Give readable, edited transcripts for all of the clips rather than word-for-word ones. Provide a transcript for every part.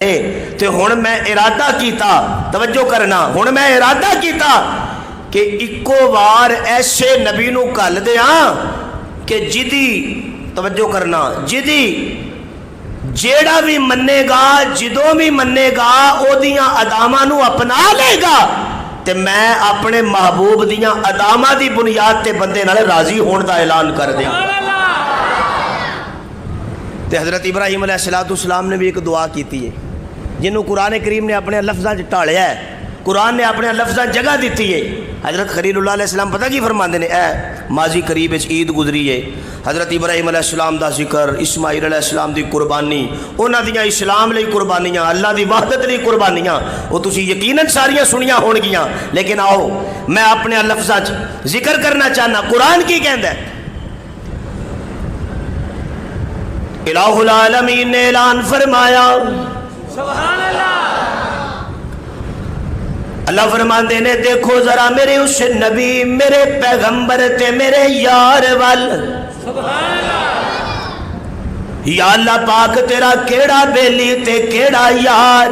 تے ہن میں ارادہ کیتا، توجہ کرنا، ہن میں ارادہ کیتا کہ اکو وار ایسے نبی نو گل دیاں کہ جدی، توجہ کرنا، جدی جیڑا بھی منے گا، جدوں بھی منے گا، او دیاں اداماں نو اپنا لے گا تے میں اپنے محبوب دیاں اداماں دی بنیاد تے بندے نال راضی ہون دا اعلان کر دیاں۔ تے حضرت ابراہیم علیہ السلام نے بھی ایک دعا کیتی ہے جنہوں قرآن کریم نے اپنے لفظاں ٹالیا ہے، قرآن نے اپنے لفظاں جگہ دیتی ہے۔ حضرت خلیل اللہ علیہ السلام پتہ کی فرماندے نے، اے ماضی قریب عید گزری ہے، حضرت ابراہیم علیہ السلام دا ذکر، اسماعیل علیہ السلام دی قربانی، انہاں دیاں اسلام لئی قربانیاں، اللہ دی وحدت لئی قربانیاں، وہ تسی یقیناً ساریاں سنیاں ہون گیاں، لیکن آؤ میں اپنے لفظاں ذکر کرنا چاہنا۔ قرآن کی کہندا ہے؟ الہ العالمین نے اعلان فرمایا، سبحان اللہ، اللہ فرماندے نے دیکھو ذرا میرے اس نبی، میرے پیغمبر تے میرے یار وال، سبحان اللہ، یا اللہ پاک تیرا کیڑا بیلی تے کیڑا یار،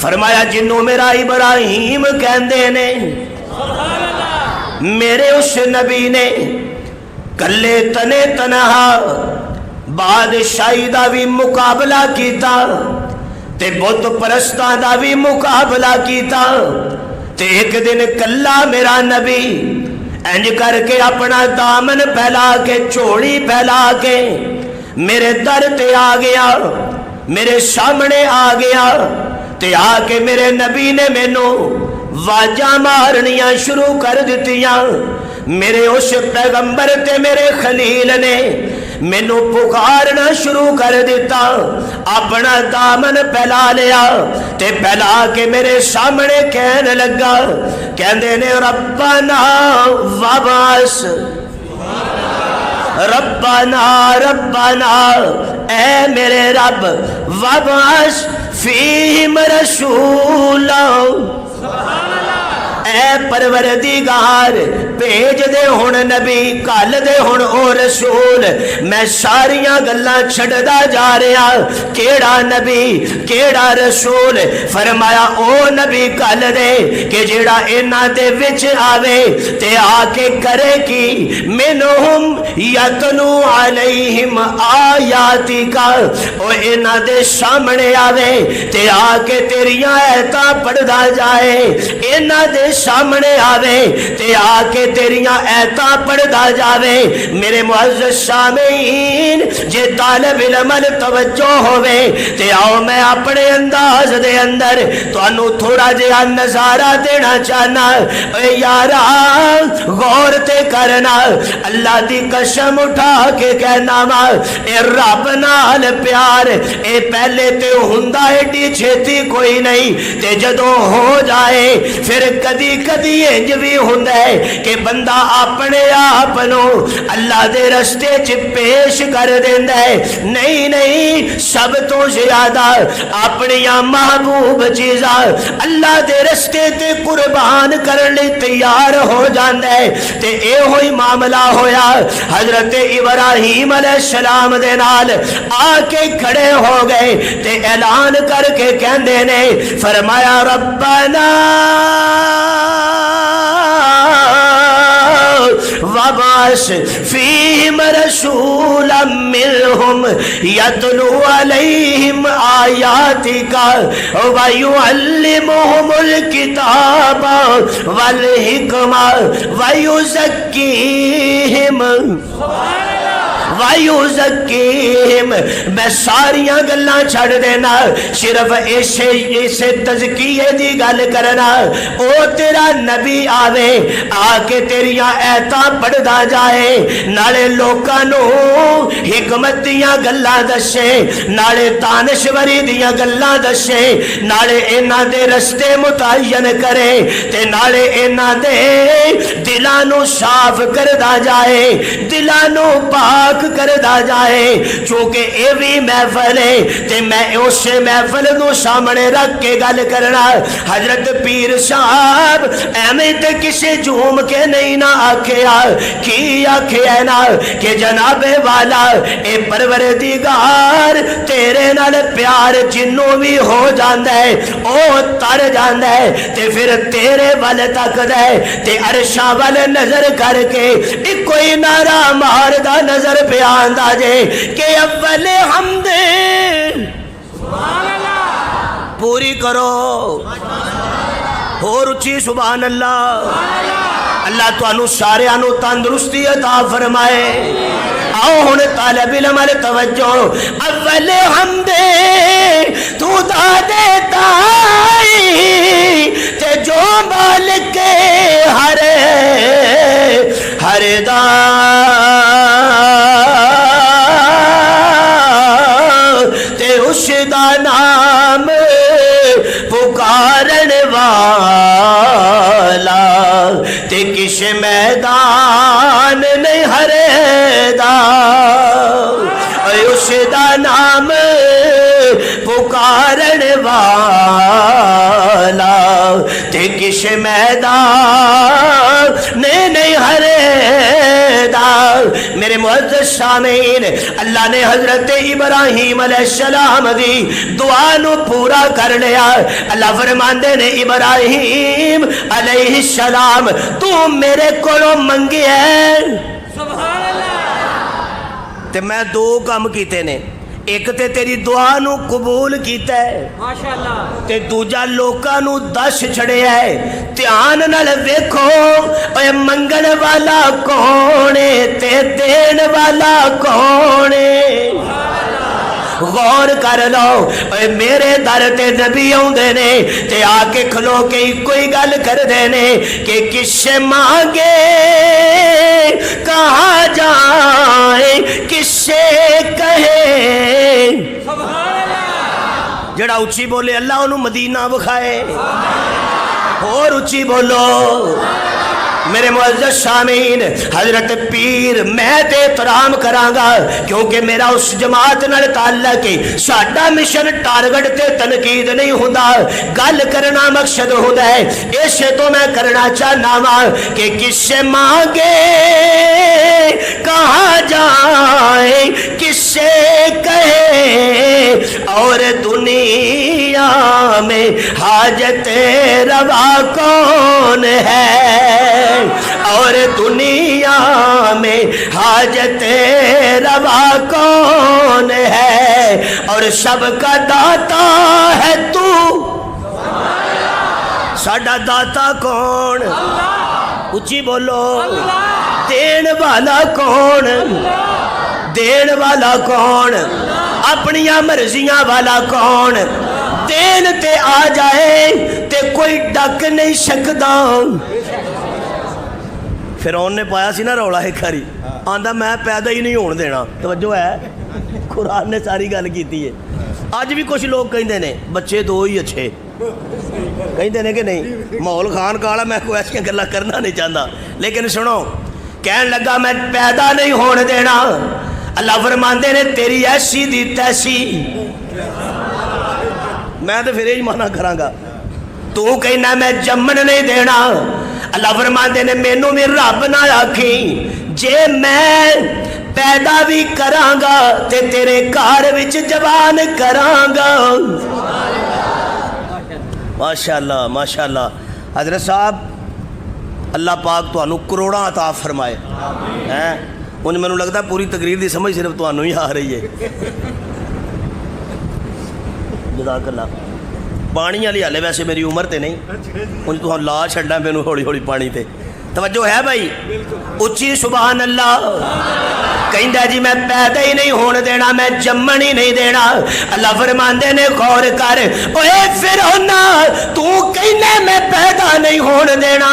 فرمایا جنوں میرا ابراہیم کہندے نے، سبحان اللہ، میرے اس نبی نے کلے تنے تنہا بادشاہی دا بھی مقابلہ کیتا تے بت پرستاں دا بھی مقابلہ کیتا تے ایک دن کلا میرا نبی انج کر کے اپنا دامن پھیلا کے، چوڑی پھیلا کے میرے در تے آ گیا، میرے سامنے آ گیا تے آ کے میرے نبی نے مینوں واجاں مارنیاں شروع کر دتیاں۔ میرے اس پیغمبر تے میرے خلیل نے مینو پکارنا شروع کر دیتا، اپنا دامن پھیلا لیا تے پھیلا کے میرے سامنے کہنے لگا، کہندے نے ربنا وابعث، ربنا ربنا، اے میرے رب، وابعث فیہم رسولا، اے پروردگار بھیج دے ہن نبی، کل دے ہن او رسول، میں ساریاں گلاں چھڑدا جا رہا، کیڑا نبی کیڑا رسول، فرمایا او نبی کل دے کہ جیڑا انہاں دے وچ آوے تے آ کے کرے کی، منہم یتلو علیہم آیاتک، او انہاں دے سامنے آوے تے آ کے تیریاں ایتاں پڑھدا جائے، انہاں دے سامنے آوے تے آ کے تیریاں ایتاں پڑھدا جاوے۔ میرے معزز سامعین، جے طالب علم توجہ ہوئے تے آؤ میں اپنے انداز دے اندر تانوں تھوڑا جہا نظارہ دینا چاہنا۔ اے یارا غور تے کرنا، اللہ دی قسم اٹھا کے کہنا وا، اے رب نال پیار اے پہلے تے ہوندا ایڈی چھیتی کوئی نہیں، تے جدوں ہو جائے پھر کدی کدی انج بھی ہوندا ہے کہ بندہ اپنے آپ نو اللہ دے رستے چ پیش کر دیندا ہے۔ نہیں نہیں، سب تو زیادہ اپنی محبوب چیزاں اللہ دے رستے تے قربان کرن لئی تیار ہو جاندا ہے۔ تے اے ہوئی معاملہ ہویا حضرت ابراہیم علیہ السلام دے نال، آ کے کھڑے ہو گئے تے اعلان کر کے کہندے نے، فرمایا ربنا وابعث فیہم رسولا منہم یتلو علیہم آیاتک ویعلمہم الکتاب والحکمہ ویزکیہم وَيُزَكِّيهِمْ۔ میں ساریاں گلاں چھڑ دینا، صرف اسے تزکیے دی گل کرنا۔ او تیرا نبی آوے، آ کے تیریاں ایتاں پڑھدا جائے، نالے لوکاں نو حکمت دیاں گلاں دسے، نالے دانشوری دیاں گلاں دسے، نالے انہاں دے رستے متعین کرے، تے نالے انہاں دے دلاں نو صاف کردا جائے، دلاں نو پاک کردا جائے چونکہ اے بھی محفل ہے تے میں اس محفل نو سامنے رکھ کے گل کرنا حضرت پیر صاحب ایویں تے کسے جھوم کے نہیں نہ آکھیا کی آکھیا نا کہ جناب والا اے پروردگار تیرے نال پیار جنوں بھی ہو جاندا ہے او تر جاندا ہے تے پھر تیرے ول تکدا ہے تے عرشاں ول نظر کر کے ایک کوئی نعرہ ماردا نظر پہ آندا جے کہ اول حمد سبحان اللہ پوری کرو اور اچھی سبحان اللہ اللہ تانوں سارے انو تندرستی عطا فرمائے آؤ ہن طالب علم توجہ اول حمد تو دادے تائی تے جو مالک ہر دا تے اس دا نام پکارن والا تے کس میدان نہیں ہرے دا اس دا نام پکارن والا تے کس میدان نہیں ہرے دا میرے معزز سامعین اللہ نے حضرت ابراہیم علیہ السلام دی دعا نو پورا کر لیا اللہ فرماندے نے ابراہیم علیہ السلام تو میرے کولوں منگی ہے سبحان اللہ تے میں دو کام کیتے نے ایک تے تیری دعا نو قبول کیتا ہے ماشاءاللہ تے دوجا لوکاں نو دس چھڑیا ہے دھیان نال ویکھو اے منگن والا کون ہے تے دین والا کون ہے غور کر لو اے میرے در تے نبی آوندے نے تے آ کے کھلو کے کوئی گل کر دے نے کہ کس سے مانگے کہاں جائیں کس سے کہے جڑا اچھی بولے اللہ انہوں مدینہ بکھائے اور اچھی بولو میرے معزز سامعین حضرت پیر میں تے احترام کرانگا کیونکہ میرا اس جماعت نال تعلق ہے ساڈا مشن ٹارگٹ تے تنقید نہیں ہوندا گل کرنا مقصد ہوندا ہے اسے تو میں کرنا چاہنا وا کہ کس سے مانگے کہاں جائے کس سے کہے اور دنیا میں حاجت روا کون ہے اور دنیا میں حاجت روا کون ہے اور سب کا داتا ہے تو ساڈا داتا کون اچھی بولو دین والا کون دین والا کون اپنیاں مرضیاں والا کون دین تے آ جائے تے کوئی ڈک نہیں سکدا فرعون نے پایا سی نا رولا ایک کھاری آندا میں پیدا ہی نہیں ہون دینا توجہ ہے قرآن نے ساری گل کیتی ہے اج بھی کچھ لوگ کہندے نے بچے دو ہی اچھے کہندے نے کہ نہیں ماحول خان کالا میں کوئی ایسی گلاں کرنا نہیں چاہتا لیکن سنو کہن لگا میں پیدا نہیں ہون دینا اللہ فرماندے نے تیری ایسی دی تیسی میں تو پھر یہی مانا کرانگا تو کہنا میں جمن نہیں دینا اللہ فرماندے نے مینوں بھی رب نہ آکھی جے میں پیدا بھی کرانگا تے تیرے گھر وچ جوان کرانگا ماشاءاللہ ماشاءاللہ حضرت صاحب اللہ پاک تو انہوں کروڑاں عطا فرمائے انہیں میں نے لگتا پوری تقریر دی سمجھ صرف تو انہوں ہی آ رہی ہے جزاک اللہ پانی والی حالے ویسے میری عمر تے نہیں انہیں تو لا چھڑنا مینوں ہولی ہولی پانی تے توجہ ہے بھائی اچھی سبحان اللہ کہندا جی میں پیدا ہی نہیں ہون دینا میں جمن ہی نہیں دینا اللہ فرماندے نے غور کر اوے فرعون تو کہنا میں پیدا نہیں ہون دینا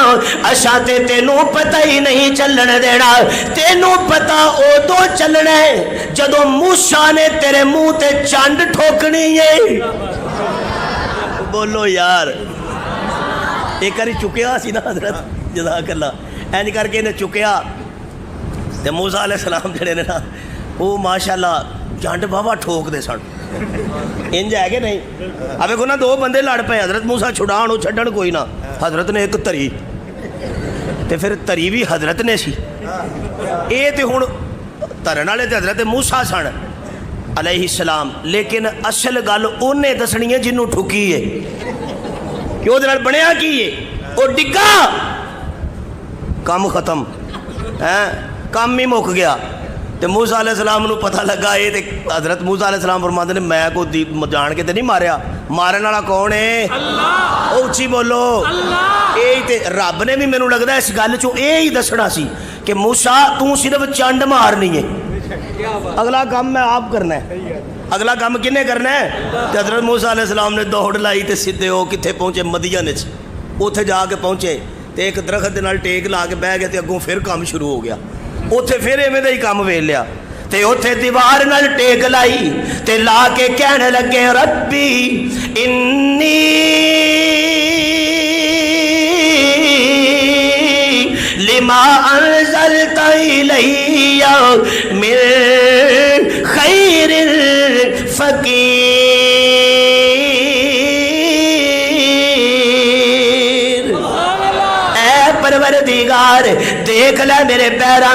اساں تے تینوں پتہ ہی نہیں چلن دینا تینوں پتہ اودوں چلنا ہے جدوں موسیٰ نے تیرے منہ تے چنڈ ٹھوکنی ہے بولو یار ایک کاری چکیا سی نا حضرت جزاک اللہ اینج کر کے انہیں چکیا تے موسیٰ علیہ السلام جڑے نے نا وہ ماشاءاللہ جنڈ بابا ٹھوک دے سن انج ہے کہ نہیں. اب دیکھو نا دو بندے لڑ پے حضرت موسیٰ چھڑان وہ چھڈن کوئی نہ حضرت نے ایک تری تے پھر تری بھی حضرت نے سی اے تے ہن ترن والے تے حضرت موسیٰ سن علیہ السلام. لیکن اصل گل اونے دسنی ہے جنوں ٹھکی ہے کہ وہ بنیا کی ہے وہ ڈگا کام ختم کام ہی مک گیا. تو موسیٰ علیہ السلام نو پتہ لگا یہ حضرت موسیٰ علیہ السلام فرماتے ہیں میں کو جان کے تے نہیں ماریا مارن والا کون ہے اللہ. اچھی بولو اللہ. یہ رب نے بھی مینوں لگتا اس گل چوں یہی دسنا سی کہ موسیٰ تو صرف چنڈ مارنی ہے اگلا کام میں آپ کرنا ہے. اگلا کام کنے کرنا ہے. تو حضرت موسیٰ علیہ السلام نے دوڑ لائی تے سیدھے وہ کتنے پہنچے مدین وچ اوتھے جا کے پہنچے تے ایک درخت دے نال ٹیک لا کے بہ گئے تے اگوں پھر کام شروع ہو گیا. اوتھے پھر ایویں دا ہی کام ویل لیا تے اوتھے دیوار نال ٹیک لائی تے لا کے کہنے لگے ربی انی لما انزلت الی من خیر فقیر. اے پروردگار دیکھ لے میرے پیراں